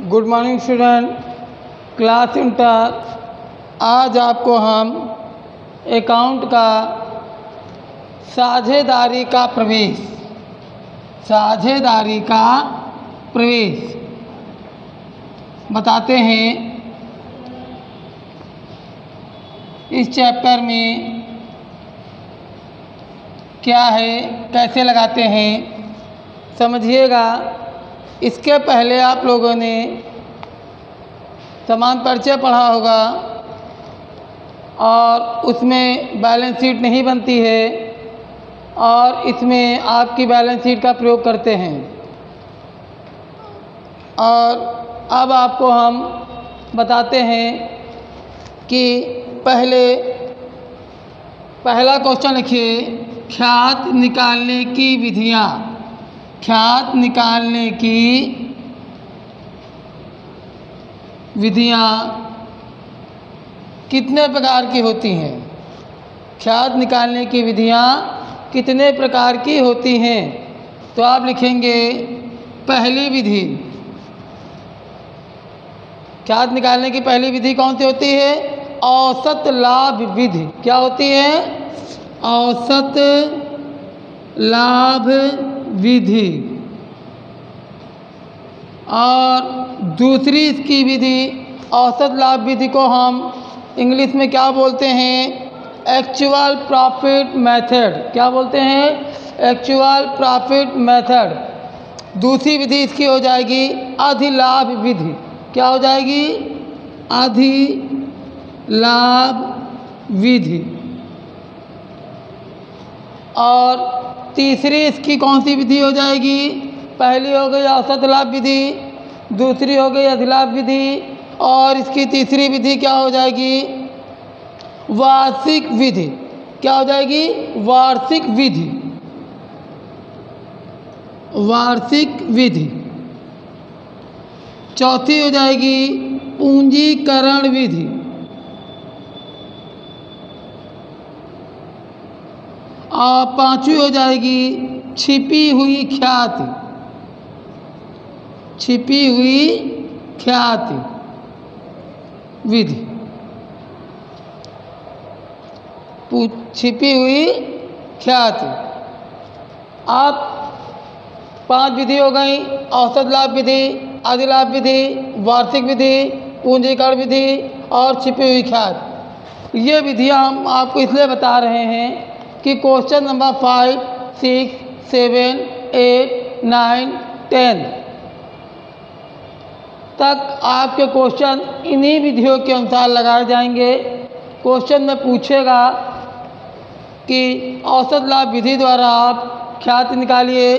Good morning student, class inter. आज आपको हम अकाउंट का साझेदारी का प्रवेश बताते हैं। इस चैप्टर में क्या है, कैसे लगाते हैं, समझिएगा। इसके पहले आप लोगों ने समान परिचय पढ़ा होगा और उसमें बैलेंस शीट नहीं बनती है और इसमें आपकी बैलेंस शीट का प्रयोग करते हैं। और अब आपको हम बताते हैं कि पहला क्वेश्चन लिखिए, ख्यात निकालने की विधियाँ। ख्यात निकालने की विधियाँ कितने प्रकार की होती हैं? ख्यात निकालने की विधियाँ कितने प्रकार की होती हैं? तो आप लिखेंगे पहली विधि। ख्यात निकालने की पहली विधि कौन सी होती है? औसत लाभ विधि। क्या होती है? औसत लाभ विधि। और दूसरी इसकी विधि, औसत लाभ विधि को हम इंग्लिश में क्या बोलते हैं? Actual profit method. क्या बोलते हैं? Actual profit method. दूसरी विधि इसकी हो जाएगी अधिलाभ विधि। क्या हो जाएगी? अधिलाभ विधि। और तीसरी इसकी कौन सी विधि हो जाएगी? पहली हो गई औसत लाभ विधि, दूसरी हो गई अधिलाभ विधि और इसकी तीसरी विधि क्या हो जाएगी? वार्षिक विधि। क्या हो जाएगी? वार्षिक विधि। वार्षिक विधि। चौथी हो जाएगी पूंजीकरण विधि। और पांचवी हो जाएगी छिपी हुई ख्याति। छिपी हुई ख्याति विधि। छिपी हुई ख्याति। आप 5 विधि हो गई, औसत लाभ विधि, अधिलाभ विधि, वार्षिक विधि, पूंजीकरण विधि और छिपी हुई ख्याति। ये विधियाँ हम आपको इसलिए बता रहे हैं कि क्वेश्चन नंबर 5, 6, 7, 8, 9, 10 तक आपके क्वेश्चन इन्हीं विधियों के अनुसार लगाए जाएंगे। क्वेश्चन में पूछेगा कि औसत लाभ विधि द्वारा आप ख्याति निकालिए,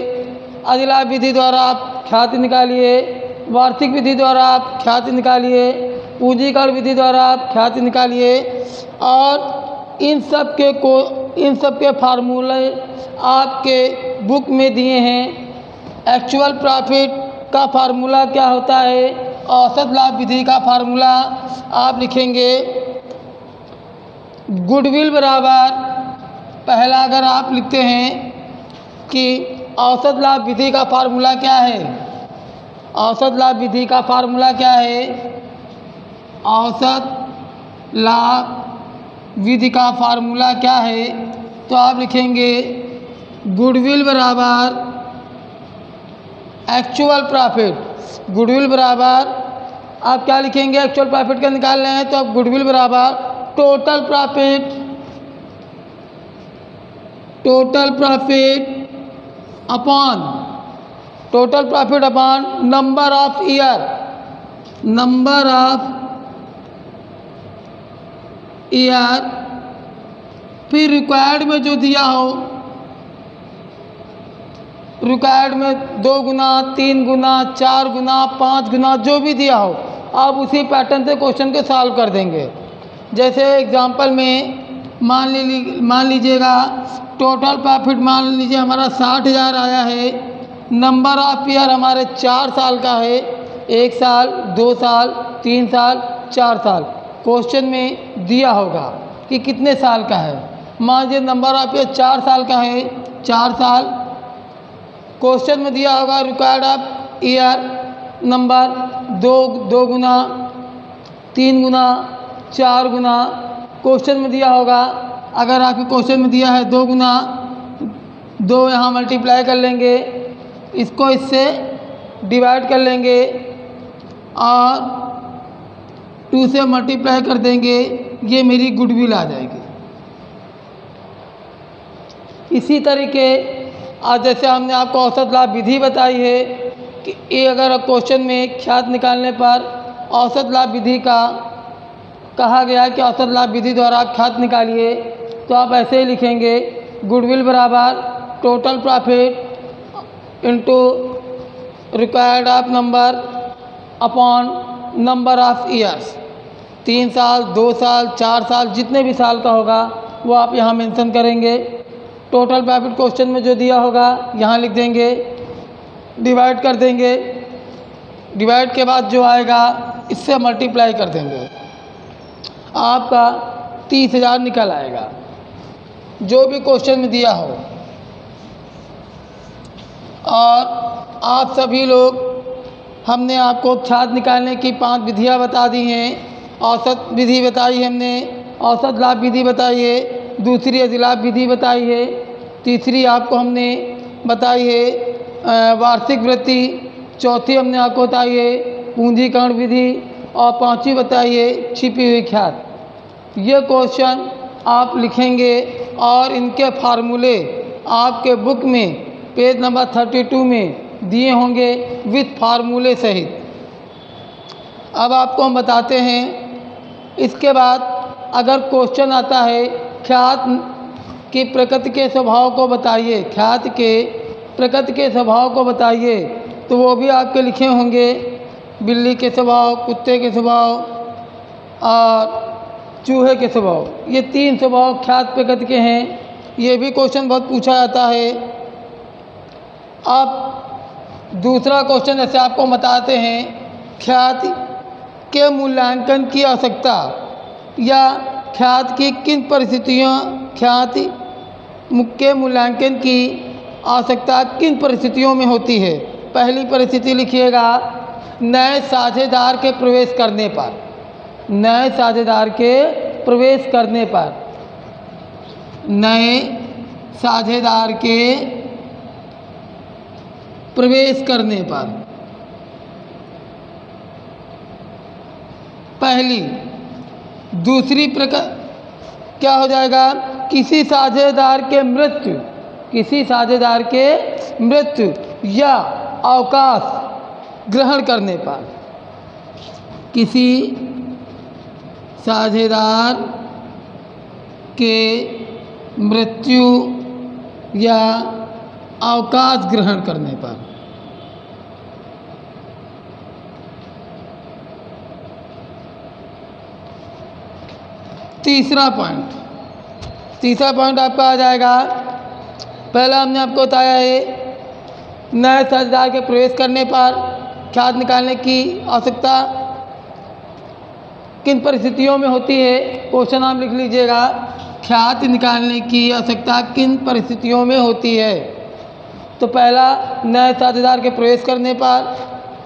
अधिलाभ विधि द्वारा आप ख्याति निकालिए, वार्षिक विधि द्वारा आप ख्याति निकालिए, पूंजीकरण विधि द्वारा आप ख्याति निकालिए। और इन सब के फार्मूले आपके बुक में दिए हैं। एक्चुअल प्रॉफिट का फार्मूला क्या होता है? औसत लाभ विधि का फार्मूला आप लिखेंगे गुडविल बराबर, पहला अगर आप लिखते हैं कि औसत लाभ विधि का फार्मूला क्या है? औसत लाभ विधि का फार्मूला क्या है? औसत लाभ विधि का फार्मूला क्या है? तो आप लिखेंगे गुडविल बराबर एक्चुअल प्रॉफिट। गुडविल बराबर आप क्या लिखेंगे? एक्चुअल प्रॉफिट का निकाल रहे हैं तो आप गुडविल बराबर total profit upon number of year. Number of year. फिर रिक्वायर्ड में जो दिया हो, रिक्वायर्ड में 2 गुना, 3 गुना, 4 गुना, 5 गुना जो भी दिया हो, आप उसी पैटर्न से क्वेश्चन को सॉल्व कर देंगे। जैसे एग्जांपल में मान लीजिएगा टोटल प्रॉफिट मान लीजिए हमारा 60,000 आया है। नंबर ऑफ ईयर हमारे 4 साल का है, 1 साल, 2 साल, 3 साल, 4 साल। क्वेश्चन में दिया होगा कि कितने साल का है। मान लीजिए नंबर ऑफ ईयर 4 साल का है, 4 साल। क्वेश्चन में दिया होगा रिक्वायर्ड ऑफ ईयर नंबर दो गुना, 3 गुना, 4 गुना क्वेश्चन में दिया होगा। अगर आपके क्वेश्चन में दिया है 2 गुना, 2 यहाँ मल्टीप्लाई कर लेंगे, इसको इससे डिवाइड कर लेंगे और 2 से मल्टीप्लाई कर देंगे, ये मेरी गुडविल आ जाएगी। इसी तरीके आज जैसे हमने आपको औसत लाभ विधि बताई है कि ये अगर क्वेश्चन में ख्यात निकालने पर औसत लाभ विधि का कहा गया कि औसत लाभ विधि द्वारा आप ख्यात निकालिए, तो आप ऐसे ही लिखेंगे गुडविल बराबर total profit into required of number upon number of years. 3 साल, 2 साल, 4 साल, जितने भी साल का होगा वो आप यहाँ मेंशन करेंगे। टोटल प्रॉफिट क्वेश्चन में जो दिया होगा यहाँ लिख देंगे, डिवाइड कर देंगे, डिवाइड के बाद जो आएगा इससे मल्टीप्लाई कर देंगे, आपका 30,000 निकल आएगा, जो भी क्वेश्चन में दिया हो। और आप सभी लोग, हमने आपको ख्यात निकालने की 5 विधियाँ बता दी हैं। औसत विधि बताई है हमने, औसत लाभ विधि बताई है, दूसरी अधिलाभ विधि बताई है, तीसरी आपको हमने बताई है वार्षिक वृत्ति, चौथी हमने आपको बताई है पूंजीकरण विधि और 5वीं बताई है छिपी हुई ख्यात। ये क्वेश्चन आप लिखेंगे और इनके फार्मूले आपके बुक में पेज नंबर 32 में दिए होंगे विथ फार्मूले सहित। अब आपको हम बताते हैं, इसके बाद अगर क्वेश्चन आता है ख्यात की प्रकृति के स्वभाव को बताइए, ख्यात के प्रकृति के स्वभाव को बताइए, तो वो भी आपके लिखे होंगे बिल्ली के स्वभाव, कुत्ते के स्वभाव और चूहे के स्वभाव। ये 3 स्वभाव ख्यात प्रकृति के हैं। ये भी क्वेश्चन बहुत पूछा जाता है। अब दूसरा क्वेश्चन जैसे आपको बताते हैं, ख्यात के मूल्यांकन की आवश्यकता या ख्यात की किन परिस्थितियों, ख्यात के मूल्यांकन की आवश्यकता किन परिस्थितियों में होती है। पहली परिस्थिति लिखिएगा, नए साझेदार के प्रवेश करने पर, नए साझेदार के प्रवेश करने पर, नए साझेदार के प्रवेश करने पर। पहली। दूसरी प्रकार क्या हो जाएगा, किसी साझेदार के मृत्यु, किसी साझेदार के मृत्यु या अवकाश ग्रहण करने पर, किसी साझेदार के मृत्यु या अवकाश ग्रहण करने पर। तीसरा पॉइंट आपका आ जाएगा, पहला हमने आपको बताया है नए साझेदार के प्रवेश करने पर ख्यात निकालने की आवश्यकता किन परिस्थितियों में होती है। क्वेश्चन आप लिख लीजिएगा, ख्यात निकालने की आवश्यकता किन परिस्थितियों में होती है। तो पहला नए साझेदार के प्रवेश करने पर,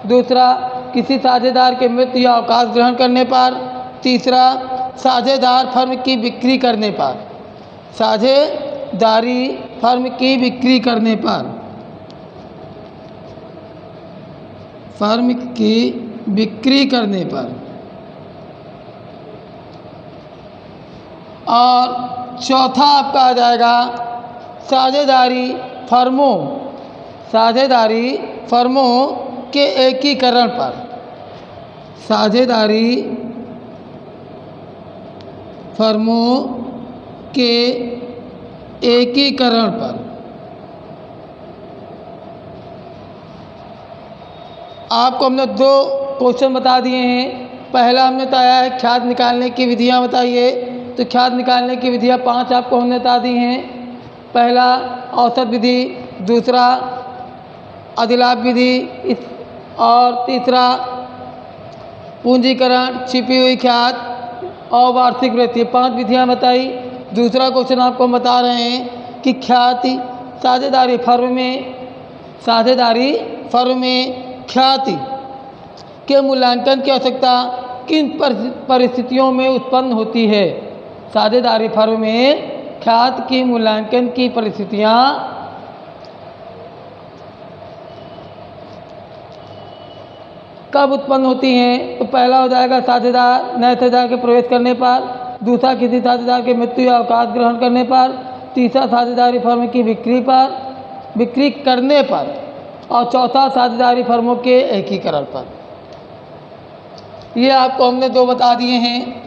दूसरा किसी साझेदार के मृत्यु या अवकाश ग्रहण करने पर, तीसरा साझेदार फर्म की बिक्री करने पर, साझेदारी फर्म की बिक्री करने पर, फर्म की बिक्री करने पर। और चौथा आपका आ जाएगा साझेदारी फर्मों के एकीकरण पर, साझेदारी फर्मों के एकीकरण पर। आपको हमने 2 क्वेश्चन बता दिए हैं। पहला हमने बताया है ख्यात निकालने की विधियां बताइए, तो ख्यात निकालने की विधियां 5 आपको हमने बता दी हैं। पहला औसत विधि, दूसरा अधिलाभ विधि और तीसरा पूंजीकरण, छिपी हुई ख्यात और वार्षिक वृत्ति। 5 विधियां बताई। दूसरा क्वेश्चन आपको हम बता रहे हैं कि ख्याति साझेदारी फर्म में ख्याति के मूल्यांकन की आवश्यकता किन परिस्थितियों में उत्पन्न होती है? साझेदारी फर्म में ख्याति की मूल्यांकन की परिस्थितियाँ कब उत्पन्न होती हैं? तो पहला हो जाएगा साझेदार नए साझेदार के प्रवेश करने पर, दूसरा किसी साझेदार के मृत्यु या अवकाश ग्रहण करने पर, तीसरा साझेदारी फर्म की बिक्री करने पर, और चौथा साझेदारी फर्मों के एकीकरण पर। ये आपको हमने 2 बता दिए हैं,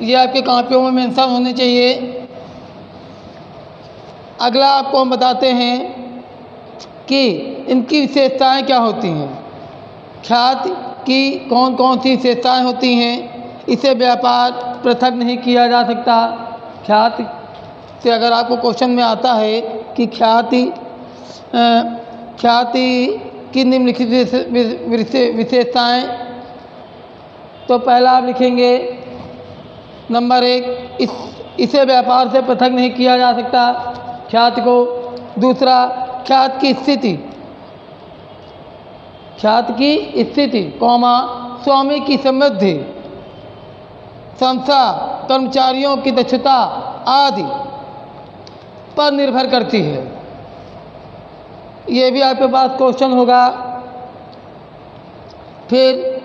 ये आपके कॉपियों में मेंशन होने चाहिए। अगला आपको हम बताते हैं कि इनकी विशेषताएं क्या होती हैं। ख्याति की कौन कौन सी विशेषताएं होती हैं? इसे व्यापार पृथक नहीं किया जा सकता। ख्याति से अगर आपको क्वेश्चन में आता है कि ख्याति की निम्नलिखित विशेषताएं, तो पहला आप लिखेंगे नंबर 1, इसे व्यापार से पृथक नहीं किया जा सकता ख्याति को। दूसरा, ख्याति की स्थिति, स्वामी की समृद्धि, संस्था, कर्मचारियों की दक्षता आदि पर निर्भर करती है। ये भी आपके पास क्वेश्चन होगा। फिर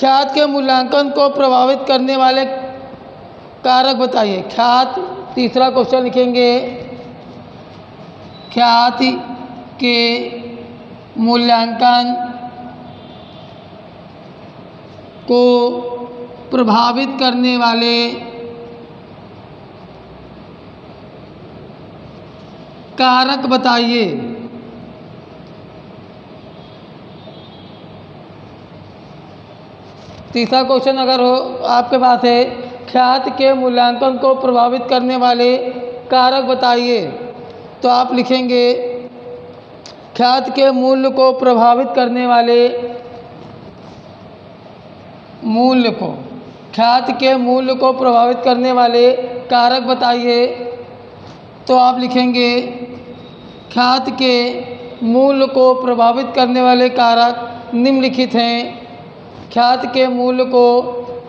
ख्याति के मूल्यांकन को प्रभावित करने वाले कारक बताइए। ख्याति, तीसरा क्वेश्चन लिखेंगे, ख्याति के मूल्यांकन को प्रभावित करने वाले कारक बताइए। तीसरा क्वेश्चन अगर हो आपके पास है, ख्याति के मूल्यांकन को प्रभावित करने वाले कारक बताइए, तो आप लिखेंगे ख्याति के मूल्य को प्रभावित करने वाले ख्याति के मूल्य को प्रभावित करने वाले कारक बताइए, तो आप लिखेंगे ख्याति के मूल्य को प्रभावित करने वाले कारक निम्नलिखित हैं। ख्याति के मूल्य को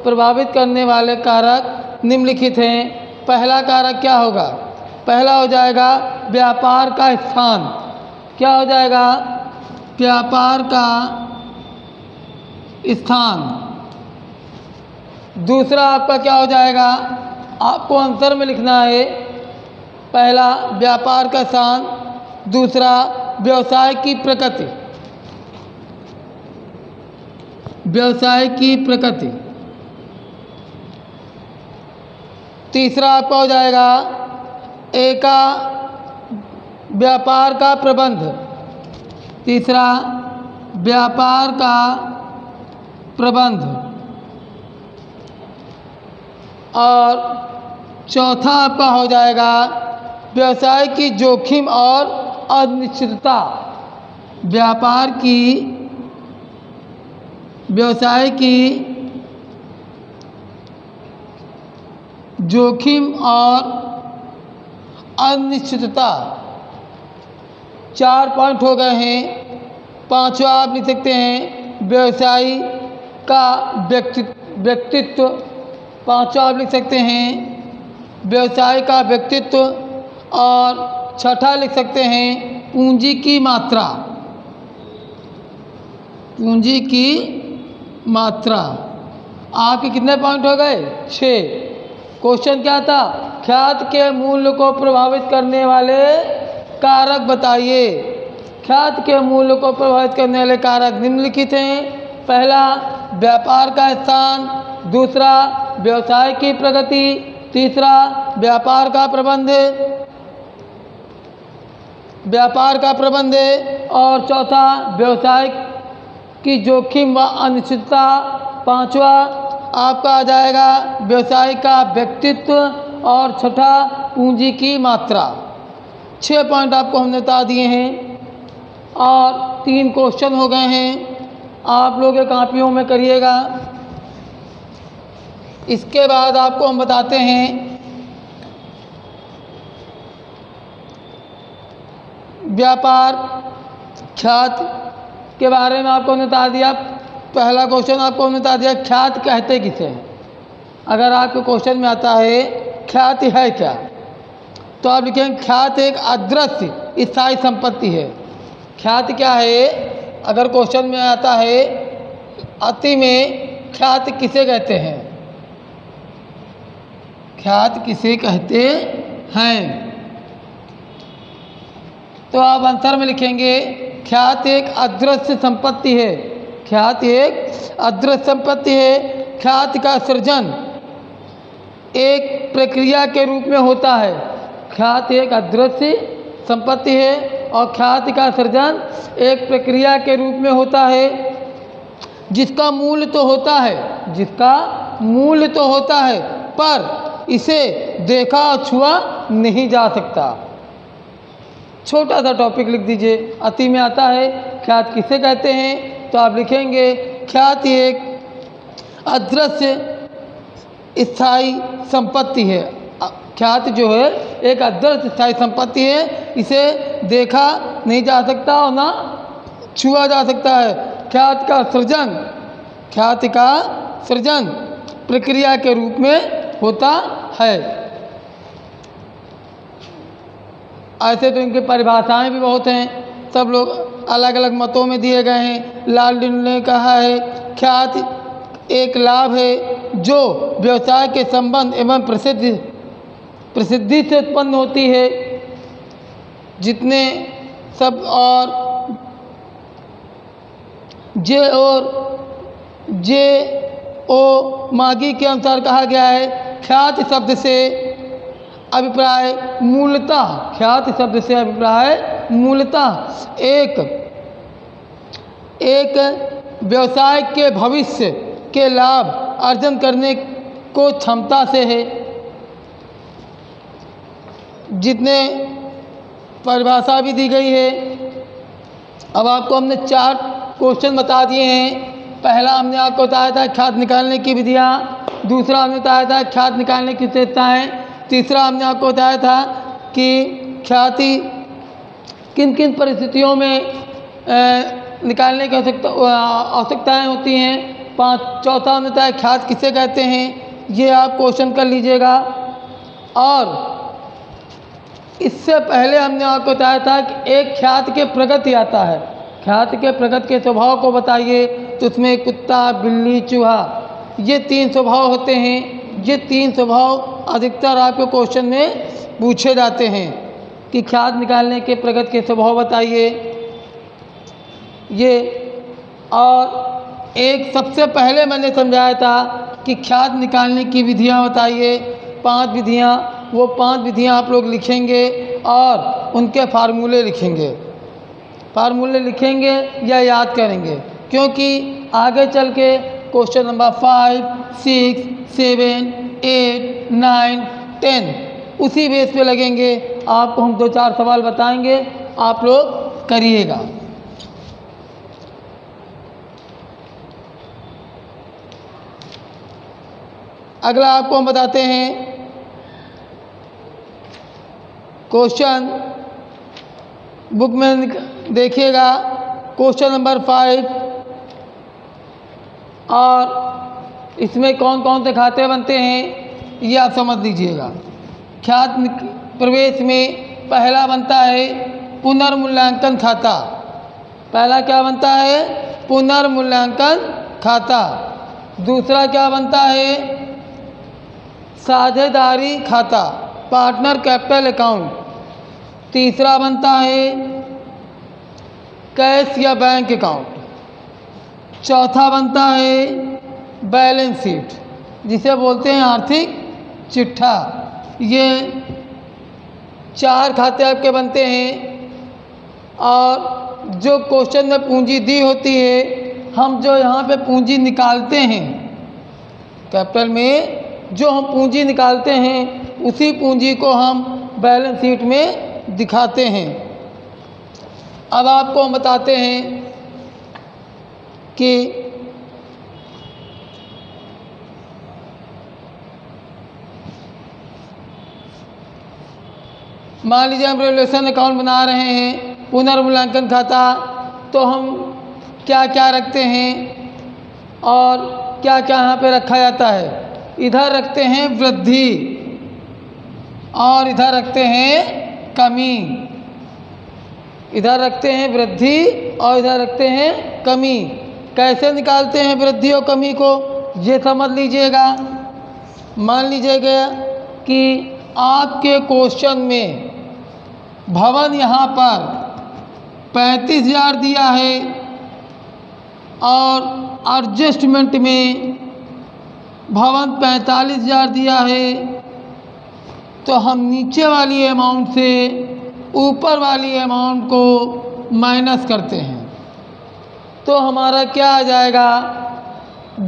प्रभावित करने वाले कारक निम्नलिखित हैं। पहला कारक क्या होगा? पहला हो जाएगा व्यापार का स्थान। क्या हो जाएगा? व्यापार का स्थान। दूसरा आपका क्या हो जाएगा? आपको आंसर में लिखना है, पहला व्यापार का स्थान, दूसरा व्यवसाय की प्रकृति, तीसरा आपका हो जाएगा एका व्यापार का प्रबंध, तीसरा व्यापार का प्रबंध, और चौथा आपका हो जाएगा व्यवसाय की जोखिम और अनिश्चितता। व्यवसाय की जोखिम और अनिश्चितता। 4 पॉइंट हो गए हैं। पांचवा आप लिख सकते हैं व्यवसायी का व्यक्तित्व। पांचवा आप लिख सकते हैं व्यवसाय का व्यक्तित्व, और छठा लिख सकते हैं पूंजी की मात्रा। पूंजी की मात्रा। आपके कितने पॉइंट हो गए? 6। क्वेश्चन क्या था? ख्याति के मूल्य को प्रभावित करने वाले कारक बताइए। ख्याति के मूल्य को प्रभावित करने वाले कारक निम्नलिखित हैं। पहला व्यापार का स्थान, दूसरा व्यवसाय की प्रगति, तीसरा व्यापार का प्रबंध और चौथा व्यवसाय की जोखिम व अनिश्चितता। पांचवा आपका आ जाएगा व्यवसाय का व्यक्तित्व, और छठा पूंजी की मात्रा। 6 पॉइंट आपको हमने बता दिए हैं और 3 क्वेश्चन हो गए हैं। आप लोग ये कॉपियों में करिएगा। इसके बाद आपको हम बताते हैं व्यापार ख्याति के बारे में। आपको बता दिया पहला क्वेश्चन आपको हमने बता दिया, ख्याति कहते किसे हैं। अगर आपके क्वेश्चन में आता है ख्याति है क्या, तो आप लिखेंगे ख्याति एक अदृश्य स्थायी संपत्ति है। ख्याति क्या है, अगर क्वेश्चन में आता है अति में ख्याति किसे कहते हैं, ख्याति किसे कहते हैं, तो आप आंसर में लिखेंगे ख्याति एक अदृश्य संपत्ति है। ख्याति एक अदृश्य संपत्ति है। ख्याति का सृजन एक प्रक्रिया के रूप में होता है। ख्याति एक अदृश्य संपत्ति है और ख्याति का सृजन एक प्रक्रिया के रूप में होता है, जिसका मूल्य तो होता है, जिसका मूल्य तो होता है, पर इसे देखा और छुआ नहीं जा सकता। छोटा सा टॉपिक लिख दीजिए, अति में आता है ख्याति किसे कहते हैं, तो आप लिखेंगे ख्याति एक अदृश्य स्थायी संपत्ति है। ख्याति जो है एक अदृश्य स्थायी संपत्ति है, इसे देखा नहीं जा सकता और ना छुआ जा सकता है। ख्याति का सृजन, ख्याति का सृजन प्रक्रिया के रूप में होता है। ऐसे तो इनकी परिभाषाएं भी बहुत हैं, सब लोग अलग अलग मतों में दिए गए हैं। लालडीन ने कहा है ख्याति एक लाभ है जो व्यवसाय के संबंध एवं प्रसिद्धि से उत्पन्न होती है। जितने सब और जे ओ मागी के अनुसार कहा गया है ख्याति शब्द से अभिप्राय मूलतः, ख्याति शब्द से अभिप्राय मूलतः एक व्यवसाय के भविष्य के लाभ अर्जन करने को क्षमता से है। जितने परिभाषा भी दी गई है। अब आपको हमने 4 क्वेश्चन बता दिए हैं। पहला हमने आपको बताया था ख्याति निकालने की विधियाँ, दूसरा हमने बताया था ख्याति निकालने की विशेषताएँ, तीसरा हमने आपको बताया था कि ख्याति किन किन परिस्थितियों में निकालने की आवश्यकताएँ होती हैं। चौथा हमने बताया ख्याति किसे कहते हैं, ये आप क्वेश्चन कर लीजिएगा। और इससे पहले हमने आपको बताया था कि एक ख्याति के प्रगति आता है। ख्याति के प्रगति के स्वभाव को बताइए, तो उसमें कुत्ता, बिल्ली, चूहा, ये 3 स्वभाव होते हैं। ये 3 स्वभाव अधिकतर आपके क्वेश्चन में पूछे जाते हैं कि ख्याति निकालने के प्रगति के स्वभाव बताइए ये। और एक सबसे पहले मैंने समझाया था कि ख्याति निकालने की विधियाँ बताइए, 5 विधियाँ। वो 5 विधियाँ आप लोग लिखेंगे और उनके फार्मूले लिखेंगे। फार्मूले लिखेंगे या याद करेंगे, क्योंकि आगे चल के क्वेश्चन नंबर 5, 6, 7, 8, 9, 10 उसी बेस पे लगेंगे। आपको हम 2-4 सवाल बताएंगे, आप लोग करिएगा। अगला आपको हम बताते हैं क्वेश्चन, बुक में देखिएगा क्वेश्चन नंबर 5, और इसमें कौन कौन से खाते बनते हैं ये आप समझ लीजिएगा। ख्याति प्रवेश में पहला बनता है पुनर्मूल्यांकन खाता। पहला क्या बनता है? पुनर्मूल्यांकन खाता। दूसरा क्या बनता है? साझेदारी खाता, पार्टनर कैपिटल अकाउंट। तीसरा बनता है कैश या बैंक अकाउंट। चौथा बनता है बैलेंस शीट, जिसे बोलते हैं आर्थिक चिट्ठा। ये 4 खाते आपके बनते हैं। और जो क्वेश्चन में पूंजी दी होती है, हम जो यहाँ पे पूंजी निकालते हैं कैपिटल में, जो हम पूंजी निकालते हैं उसी पूंजी को हम बैलेंस शीट में दिखाते हैं। अब आपको हम बताते हैं कि मान लीजिए हम रिलेशन अकाउंट बना रहे हैं, पुनर्मूल्यांकन खाता, तो हम क्या क्या रखते हैं? और क्या क्या यहाँ पे रखा जाता है, इधर रखते हैं वृद्धि और इधर रखते हैं कमी। इधर रखते हैं वृद्धि और इधर रखते हैं कमी। कैसे निकालते हैं वृद्धि और कमी को, ये समझ लीजिएगा। मान लीजिएगा कि आपके क्वेश्चन में भवन यहाँ पर 35,000 दिया है और एडजस्टमेंट में भवन 45,000 दिया है, तो हम नीचे वाली अमाउंट से ऊपर वाली अमाउंट को माइनस करते हैं, तो हमारा क्या आ जाएगा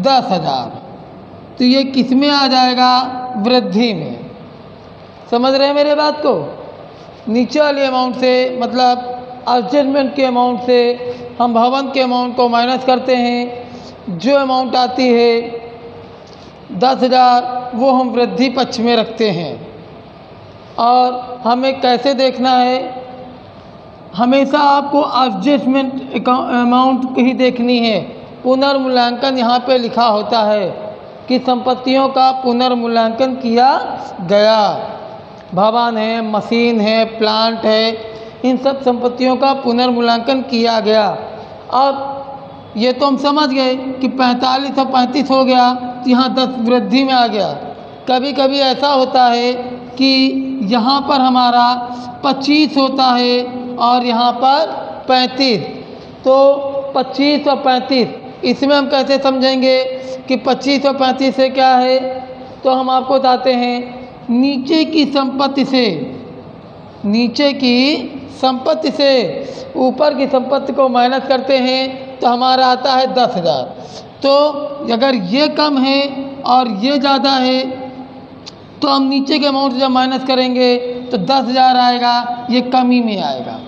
10,000। तो ये किस में आ जाएगा, वृद्धि में। समझ रहे हैं मेरे बात को। नीचे वाली अमाउंट से मतलब एडजस्टमेंट के अमाउंट से हम भवन के अमाउंट को माइनस करते हैं। जो अमाउंट आती है 10,000 वो हम वृद्धि पक्ष में रखते हैं। और हमें कैसे देखना है, हमेशा आपको एडजस्टमेंट अमाउंट ही देखनी है। पुनर्मूल्यांकन यहाँ पे लिखा होता है कि संपत्तियों का पुनर्मूल्यांकन किया गया। भवन है, मशीन है, प्लांट है, इन सब संपत्तियों का पुनर्मूल्यांकन किया गया। अब ये तो हम समझ गए कि 45 और 35 हो गया, तो यहाँ 10 वृद्धि में आ गया। कभी कभी ऐसा होता है कि यहाँ पर हमारा 25 होता है और यहाँ पर 35, तो 25 और 35 इसमें हम कैसे समझेंगे कि 25 और 35 से क्या है, तो हम आपको बताते हैं नीचे की संपत्ति से, नीचे की संपत्ति से ऊपर की संपत्ति को माइनस करते हैं तो हमारा आता है 10,000। तो अगर ये कम है और ये ज़्यादा है तो हम नीचे के अमाउंट से जब माइनस करेंगे तो 10,000 आएगा, ये कमी में आएगा।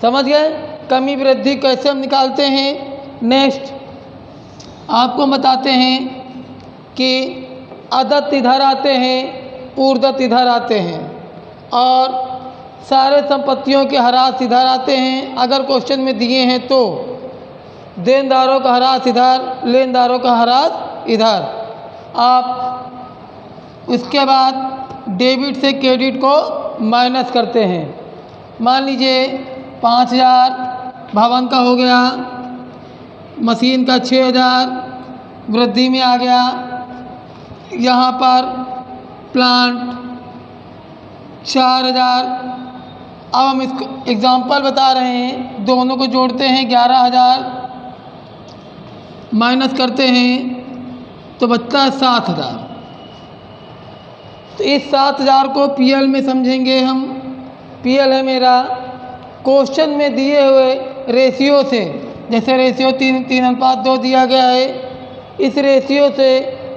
समझ गए। कमी वृद्धि कैसे हम निकालते हैं। नेक्स्ट आपको बताते हैं कि अदत्त इधर आते हैं, पूर्वदत्त इधर आते हैं और सारे संपत्तियों के ह्रास इधर आते हैं। अगर क्वेश्चन में दिए हैं तो देनदारों का ह्रास इधर, लेनदारों का ह्रास इधर। आप उसके बाद डेबिट से क्रेडिट को माइनस करते हैं। मान लीजिए 5,000 भवन का हो गया, मशीन का 6,000 वृद्धि में आ गया, यहाँ पर प्लांट 4,000। अब हम इसको एग्जाम्पल बता रहे हैं, दोनों को जोड़ते हैं 11,000 माइनस करते हैं तो बचता है 7,000। तो इस 7,000 को पीएल में समझेंगे हम। पीएल है मेरा क्वेश्चन में दिए हुए रेशियो से, जैसे रेशियो 3:2 दिया गया है, इस रेशियो से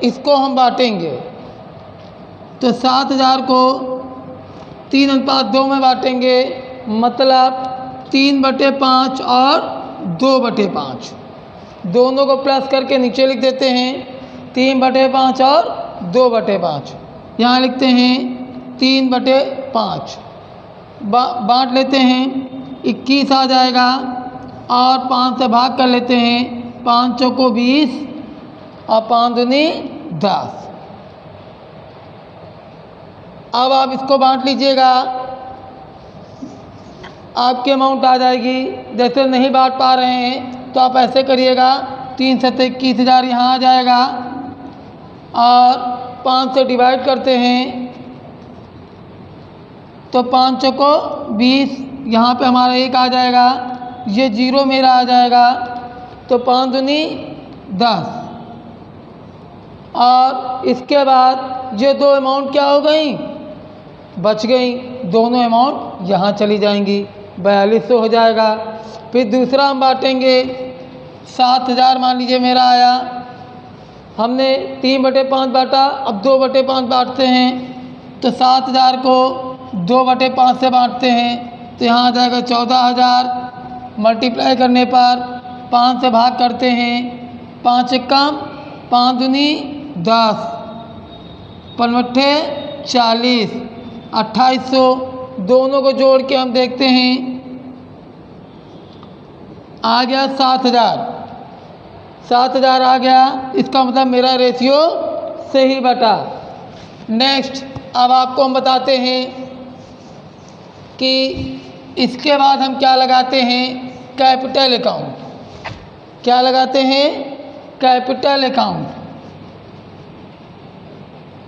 इसको हम बांटेंगे। तो 7,000 को 3:2 में बांटेंगे, मतलब 3/5 और 2/5। दोनों को प्लस करके नीचे लिख देते हैं 3/5 और 2/5। यहाँ लिखते हैं 3/5। बांट लेते हैं, 21 आ जाएगा और 5 से भाग कर लेते हैं। 5 चौको 20 और 5 दूनी 10। अब आप इसको बांट लीजिएगा, आपकी अमाउंट आ जाएगी। जैसे नहीं बांट पा रहे हैं तो आप ऐसे करिएगा, 3 से 21,000 यहाँ आ जाएगा और 5 से डिवाइड करते हैं तो 5 चौको 20, यहाँ पे हमारा 1 आ जाएगा, ये 0 मेरा आ जाएगा, तो 5 दूनी 10। और इसके बाद ये दो अमाउंट क्या हो गई, बच गई। दोनों अमाउंट यहाँ चली जाएंगी, 4200 हो जाएगा। फिर दूसरा हम बांटेंगे, 7,000 मान लीजिए मेरा आया, हमने 3/5 बांटा, अब 2/5 बांटते हैं तो 7,000 को 2/5 से बांटते हैं तो यहाँ आ जाएगा 14,000। मल्टीप्लाई करने पर 5 से भाग करते हैं, 5 कम 5 दूनी 10, 5 40, 2800। दोनों को जोड़ के हम देखते हैं, आ गया 7,000। 7000 आ गया, इसका मतलब मेरा रेशियो सही बटा। नेक्स्ट अब आपको हम बताते हैं कि इसके बाद हम क्या लगाते हैं, कैपिटल अकाउंट। क्या लगाते हैं, कैपिटल अकाउंट।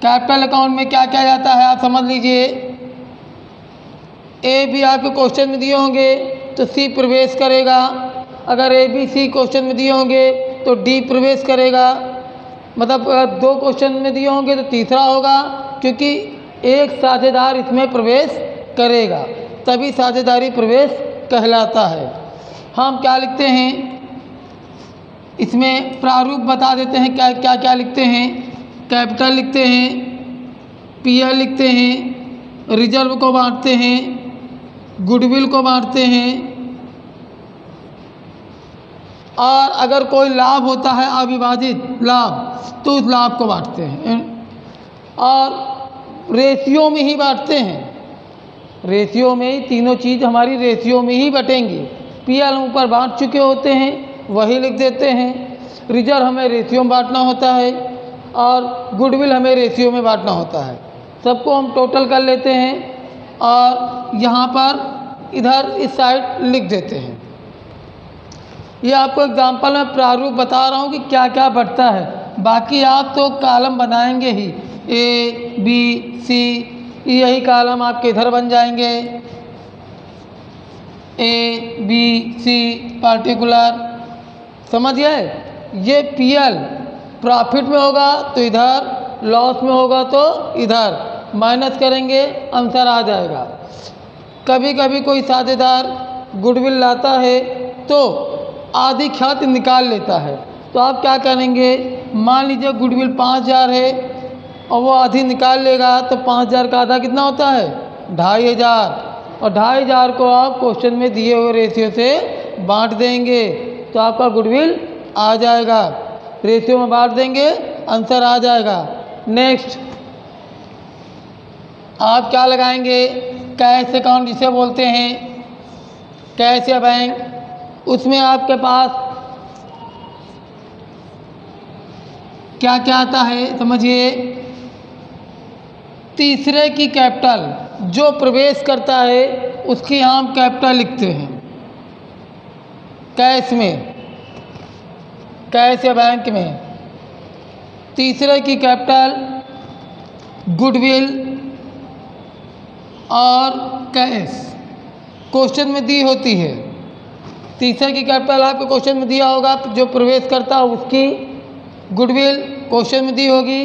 कैपिटल अकाउंट में क्या क्या जाता है आप समझ लीजिए। ए बी आपके क्वेश्चन में दिए होंगे तो सी प्रवेश करेगा, अगर ए बी सी क्वेश्चन में दिए होंगे तो डी प्रवेश करेगा, मतलब अगर 2 क्वेश्चन में दिए होंगे तो तीसरा होगा, क्योंकि एक साझेदार इसमें प्रवेश करेगा, तभी साझेदारी प्रवेश कहलाता है। हम क्या लिखते हैं, इसमें प्रारूप बता देते हैं क्या क्या क्या लिखते हैं। कैपिटल लिखते हैं, पीएल लिखते हैं, रिजर्व को बांटते हैं, गुडविल को बांटते हैं, और अगर कोई लाभ होता है अविभाजित लाभ तो उस लाभ को बांटते हैं, और रेशियो में ही बांटते हैं। रेशियो में ही तीनों चीज़ हमारी रेशियो में ही बटेंगी। पीएल ऊपर बांट चुके होते हैं वही लिख देते हैं, रिजर्व हमें रेशियो में बांटना होता है, और गुडविल हमें रेशियो में बांटना होता है। सबको हम टोटल कर लेते हैं और यहाँ पर इधर इस साइड लिख देते हैं। ये आपको एग्जाम्पल में प्रारूप बता रहा हूँ कि क्या क्या बढ़ता है, बाकी आप तो कॉलम बनाएंगे ही, ए बी सी, यही कॉलम आपके इधर बन जाएंगे, ए बी सी पार्टिकुलर, समझ गए। ये पीएल प्रॉफिट में होगा तो इधर, लॉस में होगा तो इधर, माइनस करेंगे आंसर आ जाएगा। कभी कभी कोई साझेदार गुडविल लाता है तो आधी ख्याति निकाल लेता है, तो आप क्या करेंगे, मान लीजिए गुडविल 5000 है और वो आधी निकाल लेगा, तो 5000 का आधा कितना होता है, 2500, और 2500 को आप क्वेश्चन में दिए हुए रेशियो से बांट देंगे तो आपका गुडविल आ जाएगा। रेशियो में बांट देंगे आंसर आ जाएगा। नेक्स्ट आप क्या लगाएंगे, कैश अकाउंट जिसे बोलते हैं, कैश या बैंक। उसमें आपके पास क्या क्या आता है समझिए। तीसरे की कैपिटल जो प्रवेश करता है उसकी हम कैपिटल लिखते हैं कैश में, कैश या बैंक में। तीसरे की कैपिटल गुडविल और कैश क्वेश्चन में दी होती है। तीसरे की कैपिटल आपके क्वेश्चन में दिया होगा, जो प्रवेश करता है उसकी गुडविल क्वेश्चन में दी होगी।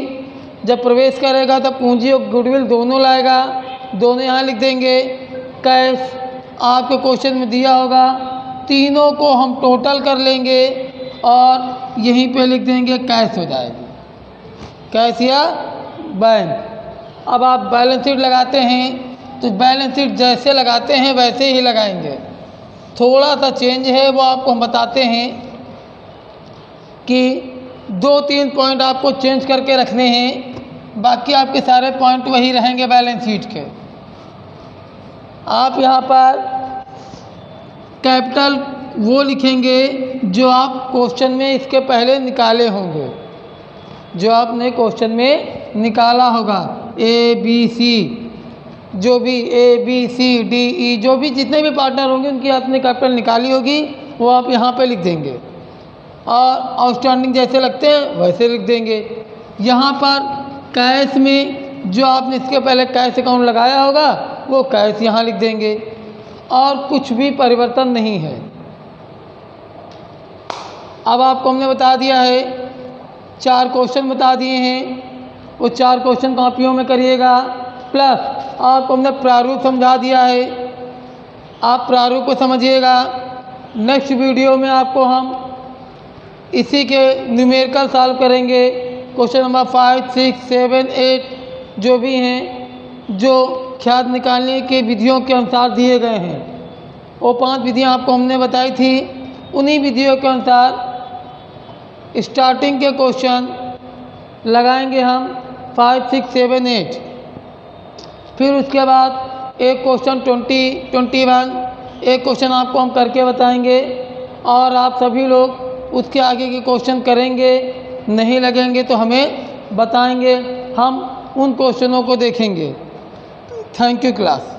जब प्रवेश करेगा तो पूंजी और गुडविल दोनों लाएगा, दोनों यहाँ लिख देंगे। कैश आपके क्वेश्चन में दिया होगा, तीनों को हम टोटल कर लेंगे और यहीं पे लिख देंगे कैश हो जाएगी, कैश या बैंक। अब आप बैलेंस शीट लगाते हैं तो बैलेंस शीट जैसे लगाते हैं वैसे ही लगाएंगे, थोड़ा सा चेंज है वो आपको हम बताते हैं कि 2-3 पॉइंट आपको चेंज करके रखने हैं, बाकी आपके सारे पॉइंट वही रहेंगे बैलेंस शीट के। आप यहाँ पर कैपिटल वो लिखेंगे जो आप क्वेश्चन में इसके पहले निकाले होंगे, जो आपने क्वेश्चन में निकाला होगा। ए बी सी, जो भी A B C D E, जो भी जितने भी पार्टनर होंगे उनकी आपने कैपिटल निकाली होगी, वो आप यहाँ पे लिख देंगे। और आउटस्टैंडिंग जैसे लगते हैं वैसे लिख देंगे। यहाँ पर कैश में जो आपने इसके पहले कैश अकाउंट लगाया होगा वो कैश यहाँ लिख देंगे, और कुछ भी परिवर्तन नहीं है। अब आपको हमने बता दिया है, 4 क्वेश्चन बता दिए हैं, वो 4 क्वेश्चन कॉपियों में करिएगा, प्लस आपको हमने प्रारूप समझा दिया है, आप प्रारूप को समझिएगा। नेक्स्ट वीडियो में आपको हम इसी के न्यूमेरिकल सॉल्व करेंगे, क्वेश्चन नंबर 5, 6, 7, 8 जो भी हैं, जो ख्यात निकालने के विधियों के अनुसार दिए गए हैं। वो 5 विधियां आपको हमने बताई थी, उन्हीं विधियों के अनुसार स्टार्टिंग के क्वेश्चन लगाएंगे हम 5, 6, 7, 8। फिर उसके बाद एक क्वेश्चन 20, 21, एक क्वेश्चन आपको हम करके बताएंगे, और आप सभी लोग उसके आगे के क्वेश्चन करेंगे, नहीं लगेंगे तो हमें बताएंगे, हम उन क्वेश्चनों को देखेंगे। Thank you class.